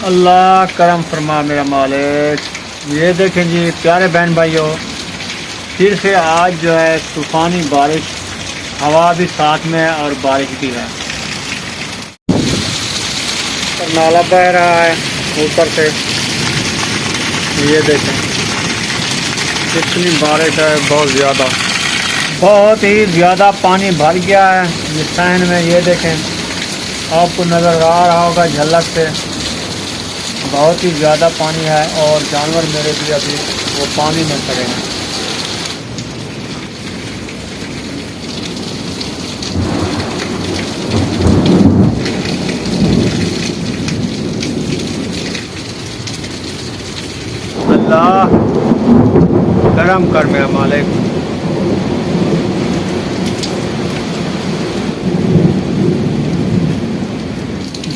अल्लाह करम फरमा मेरा मालिक। ये देखें जी प्यारे बहन भाइयों, फिर से आज जो है तूफ़ानी बारिश, हवा भी साथ में है और बारिश भी है। और नाला बह रहा है ऊपर से, ये देखें कितनी बारिश है, बहुत ही ज़्यादा पानी भर गया है इस सहन में। ये देखें, आपको नज़र आ रहा होगा झलक से, बहुत ही ज़्यादा पानी है और जानवर मेरे भी अभी वो पानी में खड़े हैं। अल्लाह करम कर मेरा मालिक।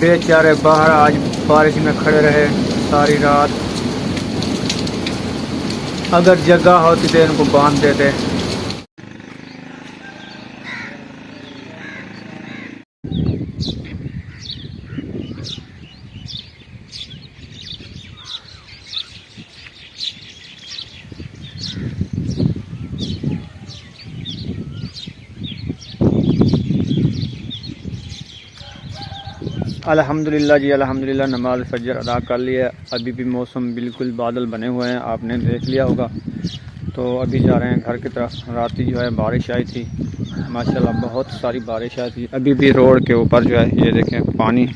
बेचारे बाहर आज बारिश में खड़े रहे सारी रात। अगर जगह होती तो इनको बांध देते। अल्हम्दुलिल्लाह जी, अल्हम्दुलिल्लाह। नमाज फजर अदा कर लिया। अभी भी मौसम बिल्कुल बादल बने हुए हैं, आपने देख लिया होगा। तो अभी जा रहे हैं घर की तरफ। रात जो है बारिश आई थी, माशाल्लाह बहुत सारी बारिश आई थी। अभी भी रोड के ऊपर जो है ये देखें पानी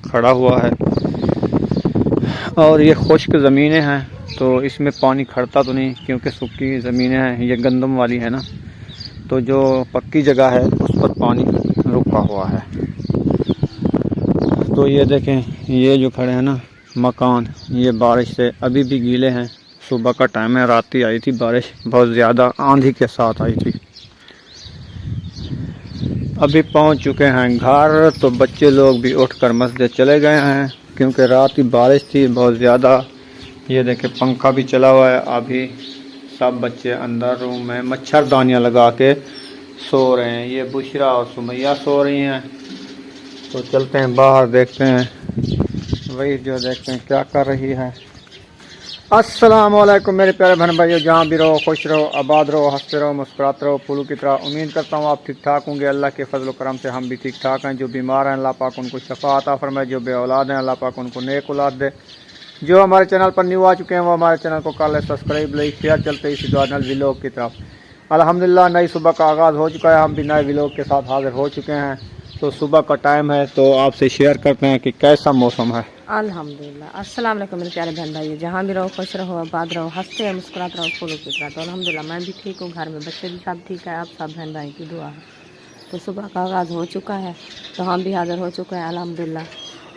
खड़ा हुआ है और ये खुश्क ज़मीनें हैं तो इसमें पानी खड़ता तो नहीं, क्योंकि सूखी ज़मीनें हैं। ये गंदम वाली है ना, तो जो पक्की जगह है उस पर पानी रुका हुआ है। तो ये देखें, ये जो खड़े हैं ना मकान, ये बारिश से अभी भी गीले हैं। सुबह का टाइम है, रात ही आई थी बारिश, बहुत ज़्यादा आंधी के साथ आई थी। अभी पहुंच चुके हैं घर, तो बच्चे लोग भी उठकर मस्जिद चले गए हैं, क्योंकि रात की बारिश थी बहुत ज़्यादा। ये देखें पंखा भी चला हुआ है। अभी सब बच्चे अंदर रूम में मच्छरदानियाँ लगा के सो रहे हैं। ये बुशरा और सुमैया सो रही हैं। तो चलते हैं बाहर, देखते हैं वही जो देखते हैं क्या कर रही है। अस्सलाम वालेकुम मेरे प्यारे बहन भाइयों, जहाँ भी रहो खुश रहो, आबाद रहो, हंसते रहो, मुस्कुराते रहो फूलों की तरह। उम्मीद करता हूँ आप ठीक ठाक होंगे। अल्लाह के फजल करम से हम भी ठीक ठाक हैं। जो बीमार हैं अल्लाह पाक उनको शफा अता फरमाए, जो बे औलाद हैं अल्लाह पाक उनको नेक औलाद दे। जो हमारे चैनल पर न्यू आ चुके हैं वो हमारे चैनल को कर ले सब्सक्राइब, लाइक शेयर। चलते इसी नए व्लॉग की तरफ। अल्हम्दुलिल्लाह नई सुबह का आगाज़ हो चुका है, हम भी नए व्लॉग के साथ हाजिर हो चुके हैं। तो सुबह का टाइम है, तो आपसे शेयर करते हैं कि कैसा मौसम है। अल्हम्दुलिल्लाह। अस्सलाम वालेकुम मेरे प्यारे बहन भाई, जहाँ भी रहो खुश रहो, आबाद रहो, हंसते हैं मुस्कुराते रहो फूलों की तरह। तो अल्हम्दुलिल्लाह मैं भी ठीक हूँ, घर में बच्चे भी सब ठीक है, आप सब बहन भाई की दुआ है। तो सुबह का आगाज़ हो चुका है, तो हम भी हाजिर हो चुके हैं अल्हम्दुलिल्लाह।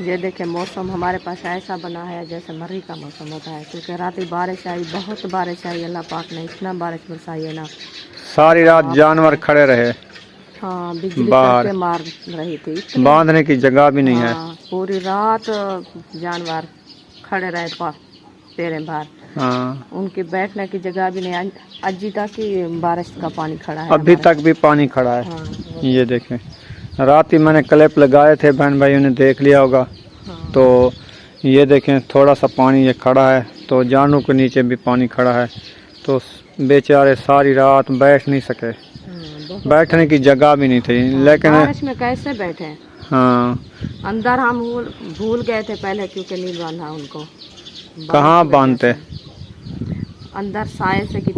ये देखें मौसम हमारे पास ऐसा बना है जैसे मर्री का मौसम होता है, क्योंकि रात बारिश आई, बहुत बारिश आई। अल्लाह पाक ने इतना बारिश बरसाई है ना, सारी रात जानवर खड़े रहे। हाँ, बिजली करके मार रही थी, बांधने की जगह भी नहीं है। पूरी रात जानवर खड़े रहे पेरे बाहर। हाँ, उनके बैठने की जगह भी नहीं। अजी तक की बारिश का पानी खड़ा है, अभी तक भी पानी खड़ा है। हाँ, ये देखें, रात ही मैंने क्लिप लगाए थे, बहन भाइयों ने देख लिया होगा। हाँ। तो ये देखें थोड़ा सा पानी ये खड़ा है, तो जानों के नीचे भी पानी खड़ा है। तो बेचारे सारी रात बैठ नहीं सके, बैठने की जगह भी नहीं थी। हाँ, लेकिन बारिश में कैसे बैठे। हाँ, अंदर हम भूल गए थे पहले, क्योंकि नहीं बांधा उनको। कहाँ बांधते, अंदर साए से की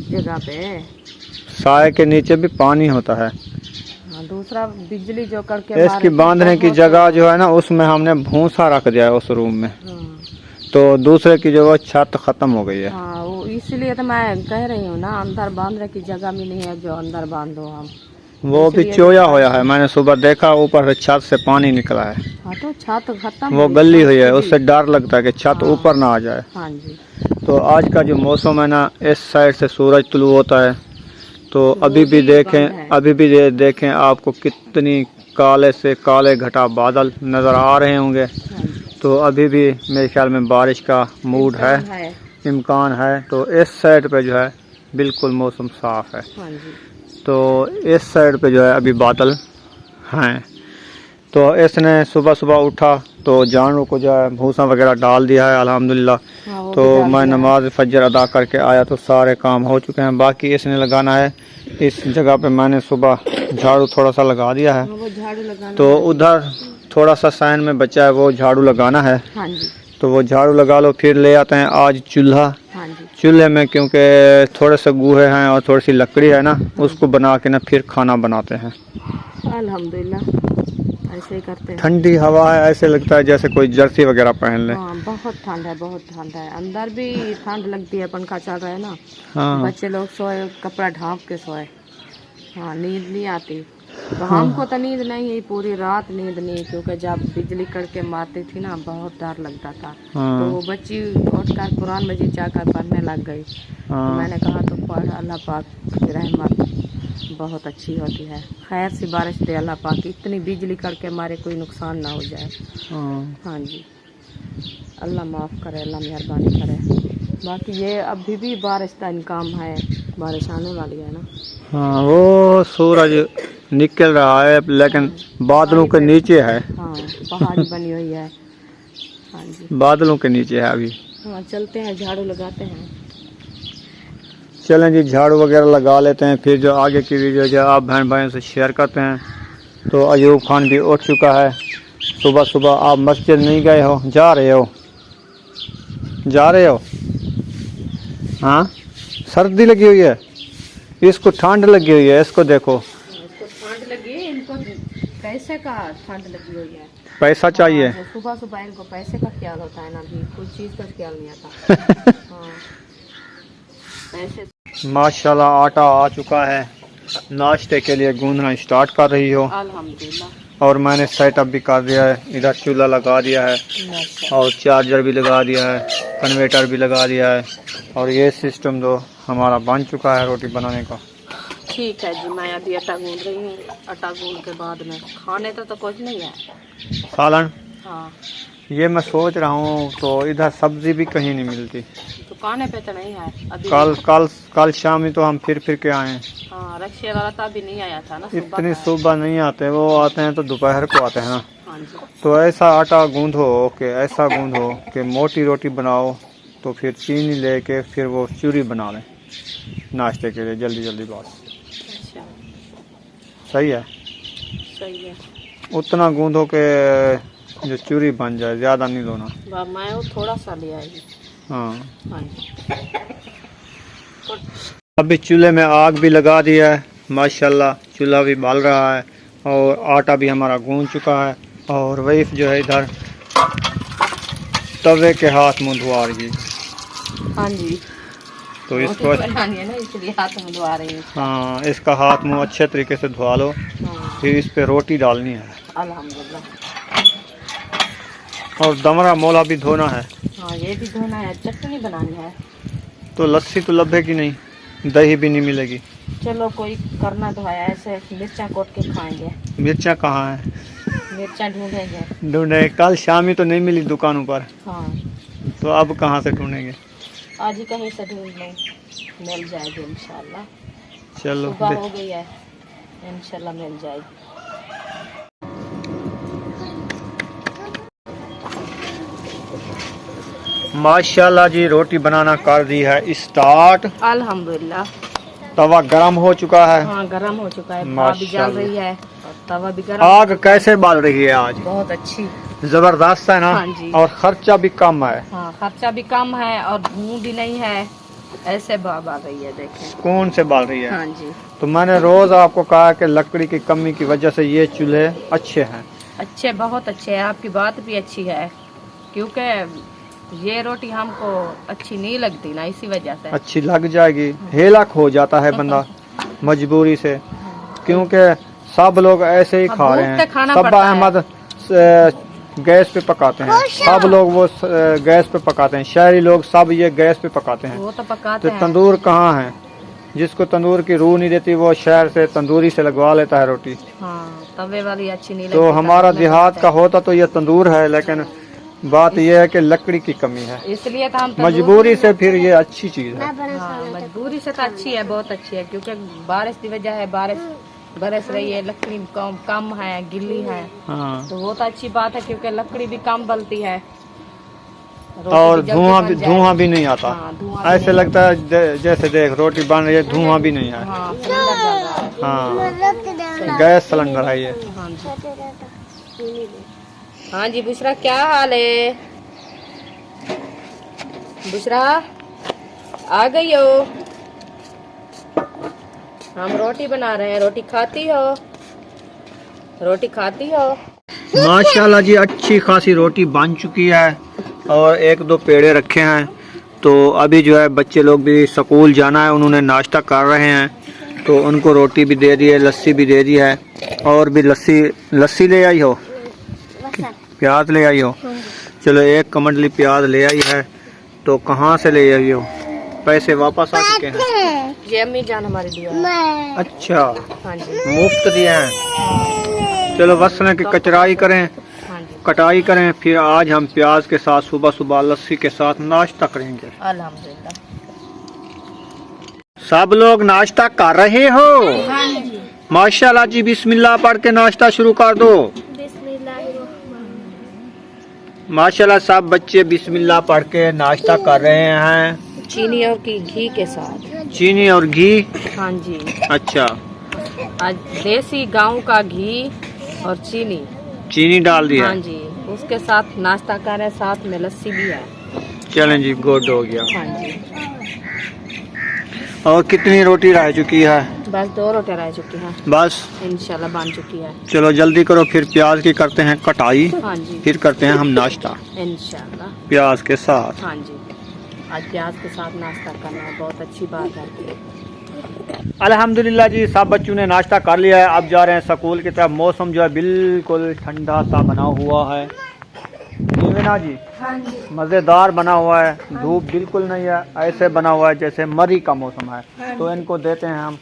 जगह पे, साए के नीचे भी पानी होता है। हाँ, दूसरा बिजली जो करके इसकी बांधने की जगह जो है ना, उसमें हमने भूसा रख दिया है उस रूम में। तो दूसरे की जो छत खत्म हो गई है। हाँ, वो इसलिए तो मैं कह रही हूँ ना, अंदर बांधने की जगह भी नहीं है जो अंदर बांधो हम। वो भी चोया होया है, मैंने सुबह देखा ऊपर से छत से पानी निकला है। हाँ, तो छत खत्म, वो गली हुई है, उससे डर लगता है कि छत ऊपर ना आ जाए। हाँ जी। तो आज का जो मौसम है ना, इस साइड से सूरज तुलू होता है। तो अभी भी देखें आपको कितनी काले से काले घटा बादल नज़र आ रहे होंगे। तो अभी भी मेरे ख्याल में बारिश का मूड है, इम्कान है। तो इस साइड पे जो है बिल्कुल मौसम साफ़ है। तो इस साइड पे जो है अभी बादल हैं। तो इसने सुबह सुबह उठा तो जानवरों को जो है भूसा वगैरह डाल दिया है अल्हम्दुलिल्लाह। हाँ, वो तो भी डाल मैं दिया है। नमाज फजर अदा करके आया तो सारे काम हो चुके हैं, बाकी इसने लगाना है। इस जगह पे मैंने सुबह झाड़ू थोड़ा सा लगा दिया है, हाँ, वो झाड़ू लगाना तो है। उधर थोड़ा सा साइन में बचा है, वो झाड़ू लगाना है। हाँ जी, तो वो झाड़ू लगा लो। फिर ले आते हैं आज चूल्हा। हाँ जी, चूल्हे में क्योंकि थोड़े से गूहे हैं और थोड़ी सी लकड़ी है ना, उसको बना के ना फिर खाना बनाते हैं। अल्हम्दुलिल्लाह ऐसे ही करते हैं। ठंडी हवा है, ऐसे लगता है जैसे कोई जर्सी वगैरह पहन ले। हाँ, बहुत ठंड है, बहुत ठंड है। अंदर भी ठंड लगती है, पंखा चल रहा है ना। हाँ बच्चे लोग सोए, कपड़ा ढांप के सोए। हाँ, नींद नहीं आती। तो हमको तो नींद नहीं है, पूरी रात नींद नहीं, क्योंकि जब बिजली कड़के मारती थी ना, बहुत डर लगता था। तो हाँ वो बच्ची उठकर कुरान मजीद जाकर पढ़ने लग गई। तो हाँ मैंने कहा तो पढ़, अल्लाह पाक की रहमत बहुत अच्छी होती है। खैर सी बारिश दे अल्लाह पाक, इतनी बिजली कड़के मारे कोई नुकसान ना हो जाए। हाँ। हाँ जी, अल्लाह माफ़ करे, अल्लाह मेहरबानी करे। बाकी ये अभी भी बारिश का इनकाम है, बारिश आने वाली है ना। हाँ, वो सूरज निकल रहा है लेकिन बादलों के नीचे है। हाँ, पहाड़ी बनी हुई है। हाँ जी, बादलों के नीचे है अभी। हाँ, चलते हैं, झाड़ू लगाते हैं। चलें जी, झाड़ू वगैरह लगा लेते हैं, फिर जो आगे की वीडियो जो आप बहन भाइयों से शेयर करते हैं। तो अयूब खान भी उठ चुका है। सुबह सुबह आप मस्जिद नहीं गए हो, जा रहे हो, जा रहे हो? हाँ, सर्दी लगी हुई है, इसको ठंड लगी हुई है, इसको देखो। इसको ठंड लगी, इनको पैसे का ठंड लगी हुई है। पैसा चाहिए। हाँ, सुबह सुबह इनको पैसे का ख्याल होता है ना, अभी कोई चीज़ का ख्याल नहीं आता। हाँ, पैसे। माशाल्लाह आटा आ चुका है, नाश्ते के लिए गूंदना स्टार्ट कर रही हो। अल्हम्दुलिल्लाह। और मैंने सेटअप भी कर दिया है, इधर चूल्हा लगा दिया है माशा- और चार्जर भी लगा दिया है, कन्वर्टर भी लगा दिया है। और ये सिस्टम तो हमारा बन चुका है रोटी बनाने का। ठीक है जी, मैं अभी आटा गूंद रही हूँ। आटा गूंद के बाद में खाने तो कुछ नहीं है। सालन हाँ, ये मैं सोच रहा हूँ, तो इधर सब्जी भी कहीं नहीं मिलती। दुकाने पे तो नहीं है अभी। कल कल कल शाम में तो हम फिर के आए हैं। हाँ, रक्षे वाला तो अभी नहीं आया था ना, सुबह इतनी का है। सुबह नहीं आते, वो आते हैं तो दोपहर को आते हैं ना। हाँ जी, तो ऐसा आटा गूंदो कि ऐसा गूंदो कि मोटी रोटी बनाओ, तो फिर चीनी लेके फिर वो चूरी बना लें नाश्ते के लिए, जल्दी जल्दी बस। अच्छा, सही है, सही है। उतना गूंदो के जो चूरी बन जाए, ज़्यादा नहीं लोना। मैं वो थोड़ा सा ले आई। हाँ, हाँ जी, अभी चूल्हे में आग भी लगा दिया है, माशाल्लाह चूल्हा भी बाल रहा है और आटा भी हमारा गूंद चुका है। और वाइफ जो है इधर तवे के हाथ मुँह धुआ रही है। हाँ जी, तो रोटी इसको बनानी है ना, इसलिए हाथ में धुआ रही हूँ। हाँ, इसका हाथ मुँह अच्छे तरीके से धुआ लो, हाँ, फिर इस पे रोटी डालनी है अल्हम्दुलिल्लाह। और दमरा मोला भी धोना है। हाँ, ये भी धोना है, चटनी बनानी है। तो लस्सी तो लभेगी नहीं, दही भी नहीं मिलेगी। चलो, कोई करना तो है, ऐसे मिर्चा कोट के खाएंगे। मिर्चा कहाँ है? मिर्चा ढूंढेंगे। ढूंढे, कल शाम ही तो नहीं मिली दुकानों पर, हाँ, तो अब कहाँ से ढूंढेंगे? आज ही कहीं से ढूंढ लो, मिल जाएगी इंशाल्लाह। चलो सुबह हो गई है, इंशाल्लाह मिल जाएगी। माशाल्लाह जी, रोटी बनाना कर दी है स्टार्ट। अल्हम्दुलिल्लाह। तवा गरम हो चुका है। हाँ, गरम हो चुका है, भाप भी माशाल्लाह। जल रही है और तवा भी गरम। आग कैसे बाल रही है आज? बहुत अच्छी। जबरदस्त है ना। हाँ जी। और खर्चा भी कम है। हाँ, खर्चा भी कम है और धुआं भी नहीं है, ऐसे भाप आ रही है, देखें। कौन से बाल रही है? हाँ जी, तो मैंने रोज आपको कहा कि लकड़ी की कमी की वजह से ये चूल्हे अच्छे हैं। अच्छे, बहुत अच्छे हैं। आपकी बात भी अच्छी है, क्योंकि ये रोटी हमको अच्छी नहीं लगती ना, इसी वजह से। अच्छी लग जाएगी, हेला खो जाता है बंदा मजबूरी से, क्योंकि सब लोग ऐसे ही खा रहे भूख से हैं। खाना सब पड़ता है। अहमद गैस पे पकाते हैं, सब लोग वो गैस पे पकाते हैं। शहरी लोग सब ये गैस पे पकाते हैं। वो तो पकाते तो हैं। तंदूर कहाँ है? जिसको तंदूर की रूह नहीं देती, वो शहर से तंदूरी से लगवा लेता है रोटी। हाँ, तवे वाली अच्छी नहीं लगती। तो हमारा तवे में देहात का बनाते होता तो ये तंदूर है, लेकिन बात यह है कि लकड़ी की कमी है, हैं। इसलिए तो हम तंदूर मजबूरी में से। फिर ये अच्छी चीज है। हाँ, मजबूरी से तो अच्छी है, बहुत अच्छी है, क्योंकि बारिश की वजह है, बारिश बरस रही है, लकड़ी कम है, गिल्ली है, हाँ। तो बहुत अच्छी बात है क्योंकि लकड़ी भी कम बलती है और धुआं भी नहीं आता। हाँ, धुआं ऐसे लगता है जैसे देख रोटी बन रही है, धुआं भी नहीं है। हाँ, सिलेंडर जल रहा है। हाँ, गैस सिलेंडर है ये। हाँ जी। हाँ जी बुशरा, क्या हाल है? बुशरा आ गई हो? हम रोटी बना रहे हैं, रोटी खाती हो? रोटी खाती हो? माशाल्लाह जी, अच्छी खासी रोटी बन चुकी है और एक दो पेड़े रखे हैं। तो अभी जो है बच्चे लोग भी स्कूल जाना है, उन्होंने नाश्ता कर रहे हैं, तो उनको रोटी भी दे दी है, लस्सी भी दे दी है। और भी लस्सी ले आई हो, प्याज ले आई हो? चलो, एक कमंडली प्याज ले आई है। तो कहाँ से ले आई हो? पैसे वापस आ चुके हैं? ये अम्मी जान हमारी दिया। अच्छा, हाँ जी, मुफ्त दिए हैं। चलो, वसन की कचराई करें, हाँ जी, कटाई करें, फिर आज हम प्याज के साथ सुबह सुबह लस्सी के साथ नाश्ता करेंगे। अल्हम्दुलिल्लाह। सब लोग नाश्ता कर रहे हो? हाँ जी। माशाल्लाह जी, बिस्मिल्लाह पढ़ के नाश्ता शुरू कर दो। माशाल्लाह, सब बच्चे बिस्मिल्लाह पढ़ के नाश्ता कर रहे हैं। चीनी और घी के साथ। चीनी और घी? हाँ जी। अच्छा, आज देसी गांव का घी और चीनी डाल दिया। हाँ जी, उसके साथ नाश्ता कर रहे, साथ में लस्सी भी है। चलें जी, गुड हो गया। हाँ जी। और कितनी रोटी रह चुकी है? बस 2 रोटी रह चुकी हैं, बस इंशाल्लाह बन चुकी है। चलो जल्दी करो, फिर प्याज की करते हैं कटाई, हाँ जी, फिर करते हैं हम नाश्ता इंशाल्लाह। प्याज के साथ। हाँ जी, आज प्याज के साथ नाश्ता करना बहुत अच्छी बात है। अल्हम्दुलिल्लाह जी, सब बच्चों ने नाश्ता कर लिया है। अब जा रहे हैं स्कूल की तरफ। मौसम जो है बिल्कुल ठंडा सा बना हुआ है ना जी? हाँ जी, मज़ेदार बना हुआ है, धूप बिल्कुल नहीं है, ऐसे बना हुआ है जैसे मरी का मौसम है। तो इनको देते हैं हम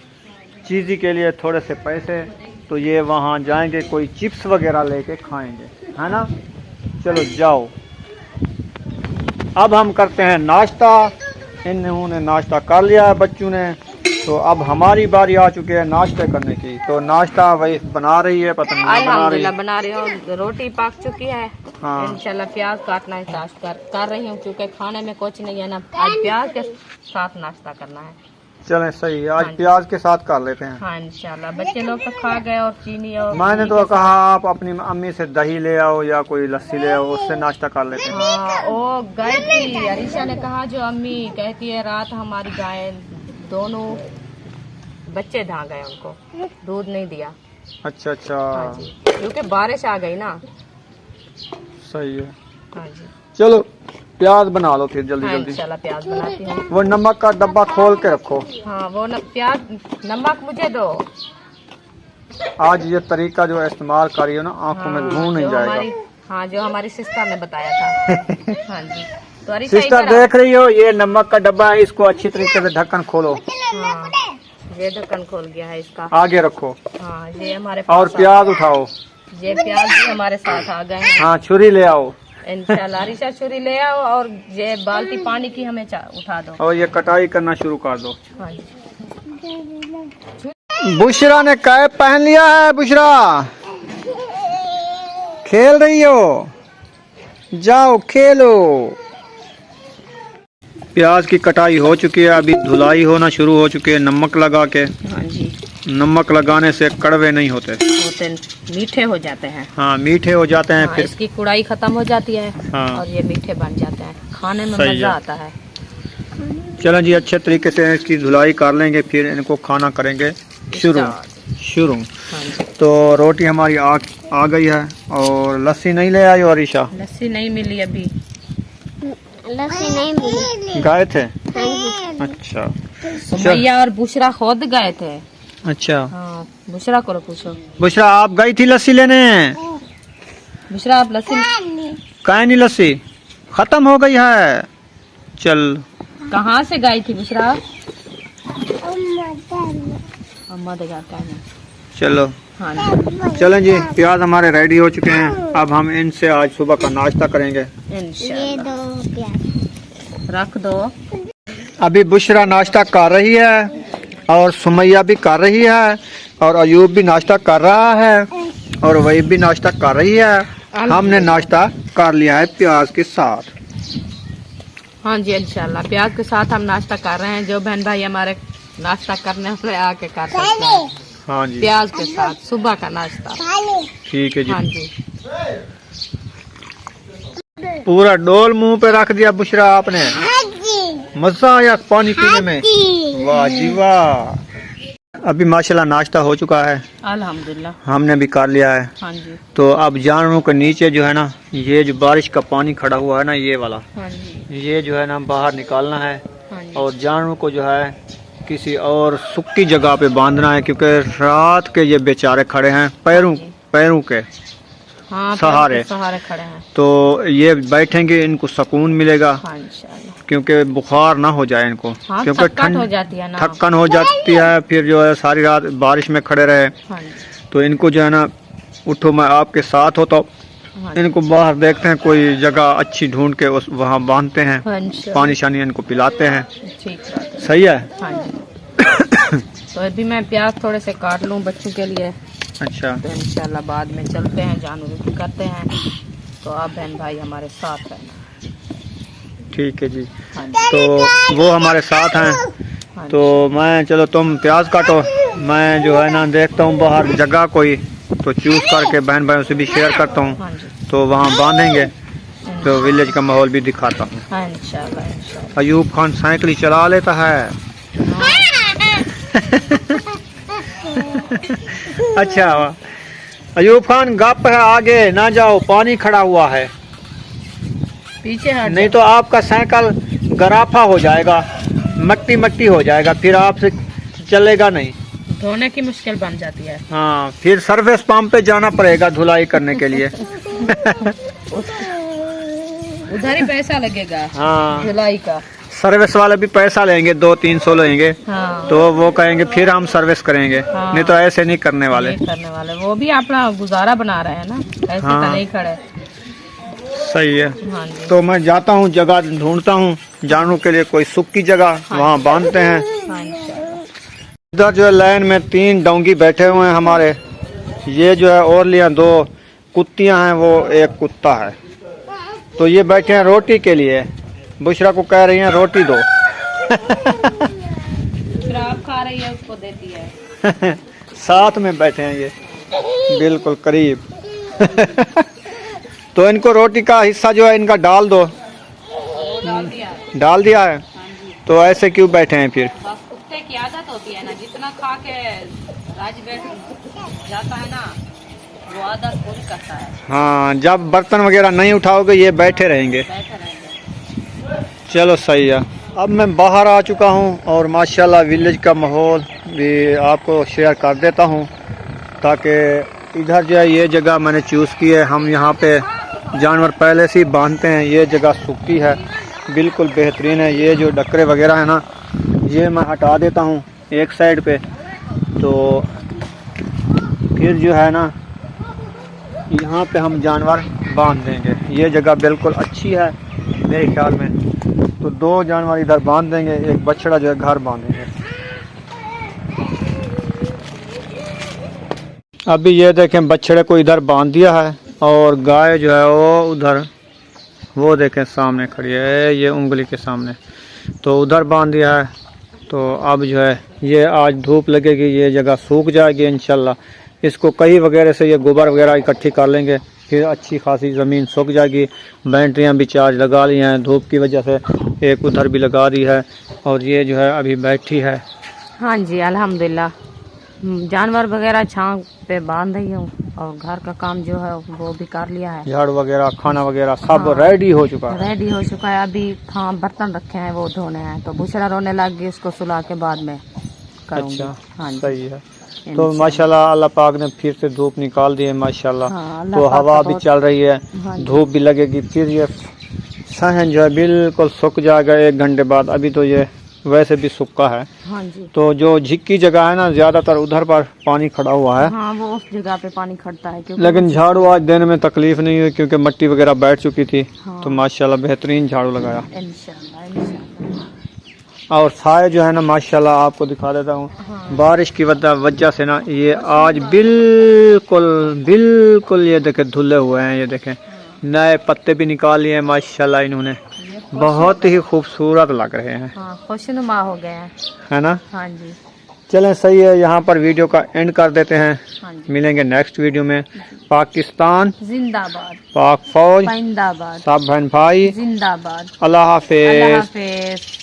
चीज़ी के लिए थोड़े से पैसे, तो ये वहाँ जाएंगे, कोई चिप्स वगैरह लेके खाएंगे, है ना? चलो जाओ, अब हम करते हैं नाश्ता। इन्होंने नाश्ता कर लिया है बच्चों ने, तो अब हमारी बारी आ चुकी है नाश्ते करने की। तो नाश्ता वही बना रही है, पता नहीं बना रही अल्हम्दुलिल्लाह है। बना रही हूँ, रोटी पक चुकी है। हाँ। इंशाल्लाह प्याज काटना है, नाश्ता कर रही हूँ क्योंकि खाने में कुछ नहीं है ना, आज प्याज के साथ नाश्ता करना है। चलें, सही है, आज हाँ जी। प्याज के साथ कर लेते हैं। हाँ इंशाल्लाह, बच्चे लोग तो खा गए और चीनी और मैंने घी तो के कहा आप अपनी अम्मी से दही ले आओ या कोई लस्सी ले आओ, उससे नाश्ता कर लेते हैं। हाँ, वो गए थी, अरीशा ने कहा जो अम्मी कहती है रात हमारी गाय दोनों बच्चे ढा गए, उनको दूध नहीं दिया। अच्छा अच्छा, हाँ जी, क्योंकि बारिश आ गई ना। सही है। हाँ जी, चलो प्याज बना लो फिर जल्दी हाँ जल्दी। इंशाल्लाह प्याज बनाती हूँ। वो नमक का डब्बा खोल के रखो। हाँ, वो प्याज नमक मुझे दो। आज ये तरीका जो इस्तेमाल करी हो ना, आंखों में धूं नहीं जाएगा। हाँ, जो हमारी सिस्टर ने बताया था। हाँ जी, तो अरीशा सिस्टर इधर आओ। देख रही हो, ये नमक का डब्बा है, इसको अच्छी तरीके से ढक्कन खोलो। हाँ, ये ढक्कन खोल गया है इसका। आगे रखो हाँ, ये हमारे और पास प्याज उठाओ। ये प्याज भी हमारे साथ आ गए हैं। हाँ, छुरी ले आओ इंशाल्लाह अरीशा छुरी ले आओ और ये बाल्टी पानी की हमें उठा दो। और ये कटाई करना शुरू कर दो। हाँ जी, बुशरा ने कैप पहन लिया है। बुशरा खेल रही हो, जाओ खेलो। प्याज की कटाई हो चुकी है, अभी धुलाई होना शुरू हो चुकी है नमक लगा के। हाँ जी, नमक लगाने से कड़वे नहीं होते, मीठे हो जाते हैं। हाँ, मीठे हो जाते हैं। हाँ, फिर इसकी कुड़ाई खत्म हो जाती है। हाँ। और ये मीठे बन जाते हैं, खाने में सही मजा है। आता है। चलो जी, अच्छे तरीके से इसकी धुलाई कर लेंगे, फिर इनको खाना करेंगे शुरू। हाँ जी, तो रोटी हमारी आ गई है। और लस्सी नहीं ले आई हो अरीशा? लस्सी नहीं मिली अभी। लस्सी नहीं मिली। गए थे? हाँ अच्छा सुमैया और बुशरा खुद गए थे। अच्छा, हाँ, बुशरा को पूछो। बुशरा आप गई थी लस्सी लेने? बुशरा आप लस्सी काहे नहीं, लस्सी खत्म हो गई है। चल, कहाँ से गई थी बुशरा? अम्मा दे जाता है। चलो हाँ जी, चलें जी, प्याज हमारे रेडी हो चुके हैं। अब हम इनसे आज सुबह का नाश्ता करेंगे। ये इंशाल्लाह दो प्याज रख दो। अभी बुशरा नाश्ता कर रही है और सुमैया भी कर रही है। और अयूब भी नाश्ता कर रहा है और वही भी नाश्ता कर रही है। हमने नाश्ता कर लिया है प्याज के साथ। हाँ जी, इंशाल्लाह प्याज के साथ हम नाश्ता कर रहे हैं। जो बहन भाई हमारे नाश्ता करने वाले आके कर सकते हैं हाँ जी, प्याज के साथ सुबह का नाश्ता। ठीक है जी। हाँ जी, पूरा डोल मुंह पे रख दिया बुशरा आपने। मजा आया पानी पीने में। वाह जी वाह। अभी माशाल्लाह नाश्ता हो चुका है, अल्हम्दुलिल्लाह। हमने भी कर लिया है। हाँ जी, तो अब जानवरों के नीचे जो है ना, ये जो बारिश का पानी खड़ा हुआ है ना, ये वाला, हाँ जी, ये जो है ना बाहर निकालना है हाँ जी। और जानवरों को जो है किसी और सूखी जगह पे बांधना है, क्योंकि रात के ये बेचारे खड़े हैं पैरों के हाँ, सहारे। सहारे खड़े हैं। तो ये बैठेंगे, इनको सुकून मिलेगा, हाँ इंशाल्लाह। क्योंकि बुखार ना हो जाए इनको। हाँ, क्योंकि थकान हो जाती है ना। थक्कन हो जाती है, फिर जो है सारी रात बारिश में खड़े रहे। हाँ जी, तो इनको जो है ना, उठो मैं आपके साथ हो, तो हाँ जी। इनको बाहर देखते हैं कोई जगह अच्छी ढूंढ के उस वहाँ बांधते हैं, हाँ, इंशाल्लाह। पानी शानी इनको पिलाते हैं। ठीक बात है। सही है। हाँ जी। तो अभी मैं प्याज थोड़े से काट लूँ बच्चों के लिए, अच्छा, तो इंशाल्लाह बाद में चलते हैं, जानवर भी करते हैं। तो आप बहन भाई हमारे साथ रहना। ठीक है जी। हाँ जी, तो वो हमारे साथ हैं। हाँ तो मैं, चलो तुम प्याज काटो, मैं जो है ना देखता हूँ बाहर जगह कोई, तो चूज करके बहन भाइयों से भी शेयर करता हूँ, हाँ जी। तो वहाँ बांधेंगे। तो विलेज का माहौल भी दिखाता हूँ। हाँ इंशाल्लाह, इंशाल्लाह। अयूब खान साइकिल ही चला लेता है। अच्छा, अयूब खान गप है, आगे ना जाओ, पानी खड़ा हुआ है। पीछे हट नहीं तो आपका साइकिल गराफा हो जाएगा, मट्टी मट्टी हो जाएगा, फिर आपसे चलेगा नहीं। धोने की मुश्किल बन जाती है। हाँ, फिर सर्विस पंप पे जाना पड़ेगा धुलाई करने के लिए। उधर ही पैसा लगेगा हाँ, धुलाई का। सर्विस वाले भी पैसा लेंगे, 200-300 लेंगे। हाँ, तो वो कहेंगे फिर हम सर्विस करेंगे। हाँ। नहीं तो ऐसे नहीं करने वाले। नहीं करने वाले, वो भी अपना गुजारा बना रहे हैं ना, ऐसे हाँ। तो नहीं खड़े। सही है। हाँ जी, तो मैं जाता हूँ, जगह ढूंढता हूँ जानवरों के लिए कोई सूखी जगह, वहाँ बांधते हैं। हाँ इंशाल्लाह। इधर जो है लाइन में 3 डोंगी बैठे हुए हैं हमारे। ये जो है और लिया 2 कुत्तियाँ हैं, वो 1 कुत्ता है। तो ये बैठे हैं रोटी के लिए। बुशरा को कह रही हैं रोटी दो। फिर आप खा रही है, उसको देती है। साथ में बैठे हैं ये, बिल्कुल करीब। तो इनको रोटी का हिस्सा जो है इनका डाल दो। डाल दिया है। तो ऐसे क्यों बैठे हैं फिर? बस कुत्ते की आदत होती है ना, जितना खा के राज बैठ जाता है ना, वो आदत पूरी करता है। हाँ, जब बर्तन वगैरह नहीं उठाओगे ये बैठे रहेंगे। बैठे रहेंगे। चलो सही है। अब मैं बाहर आ चुका हूँ और माशाल्लाह विलेज का माहौल भी आपको शेयर कर देता हूँ, ताकि इधर जो है ये जगह मैंने चूज़ की है। हम यहाँ पे जानवर पहले से ही बांधते हैं। ये जगह सूखी है, बिल्कुल बेहतरीन है। ये जो डकरे वगैरह है ना, ये मैं हटा देता हूँ एक साइड पे। तो फिर जो है ना, यहाँ पे हम जानवर बांध देंगे। ये जगह बिल्कुल अच्छी है मेरे ख्याल में। तो 2 जानवर इधर बांध देंगे, एक बछड़ा जो है घर बांधेंगे। अभी ये देखें, बछड़े को इधर बांध दिया है और गाय जो है वो उधर, वो देखें सामने खड़ी है, ये उंगली के सामने। तो उधर बांध दिया है। तो अब जो है ये आज धूप लगेगी, ये जगह सूख जाएगी इंशाल्लाह। इसको कहीं वगैरह से ये गोबर वगैरह इकट्ठी कर लेंगे, फिर अच्छी खासी ज़मीन सूख जाएगी। बैटरियाँ भी चार्ज लगा ली हैं धूप की वजह से, एक उधर भी लगा दी है। और ये जो है अभी बैठी है। हाँ जी, अल्हम्दुलिल्लाह। जानवर वगैरह छांव पे बांध रही हूँ और घर का काम जो है वो भी कर लिया है। झाड़ू वगैरह, खाना वगैरह सब हाँ। रेडी हो चुका है। रेडी हो चुका है। अभी हाँ बर्तन रखे हैं वो धोने हैं, तो बुशरा रोने लग गई, उसको सुला के बाद में करूँगी। अच्छा, हाँ जी, सही है। तो माशाल्लाह अल्लाह पाक ने फिर से धूप निकाल दी है माशाल्लाह। हाँ, अल्लाह तो पाक हवा का भी बहुत- चल रही है, हाँ जी। धूप भी लगेगी, फिर ये सहन जो है बिल्कुल सूख जाएगा 1 घंटे बाद। अभी तो ये वैसे भी सूखा है। हाँ जी, तो जो झिक्की जगह है ना, ज्यादातर उधर पर पानी खड़ा हुआ है। हाँ वो उस जगह पे पानी खड़ता है, क्योंकि लेकिन झाड़ू आज देने में तकलीफ नहीं हुई, क्योंकि मिट्टी वगैरह बैठ चुकी थी। हाँ। तो माशाल्लाह बेहतरीन झाड़ू लगाया। इंशाल्लाह, इंशाल्लाह। और साए जो है ना माशाल्लाह आपको दिखा देता हूँ। हाँ। बारिश की वजह से ना ये आज बिल्कुल बिल्कुल ये देखें धुले हुए हैं। ये देखें नए पत्ते भी निकाल लिए हैं माशाल्लाह इन्होंने, बहुत ही खूबसूरत लग रहे हैं। हाँ, खुशनुमा हो गए हैं, है ना। हाँ जी। चलें सही है, यहाँ पर वीडियो का एंड कर देते हैं। हाँ जी। मिलेंगे नेक्स्ट वीडियो में। पाकिस्तान जिंदाबाद, पाक फौज जिंदाबाद, सब बहन भाई जिंदाबाद। अल्लाह हाफिज। अल्लाह हाफिज।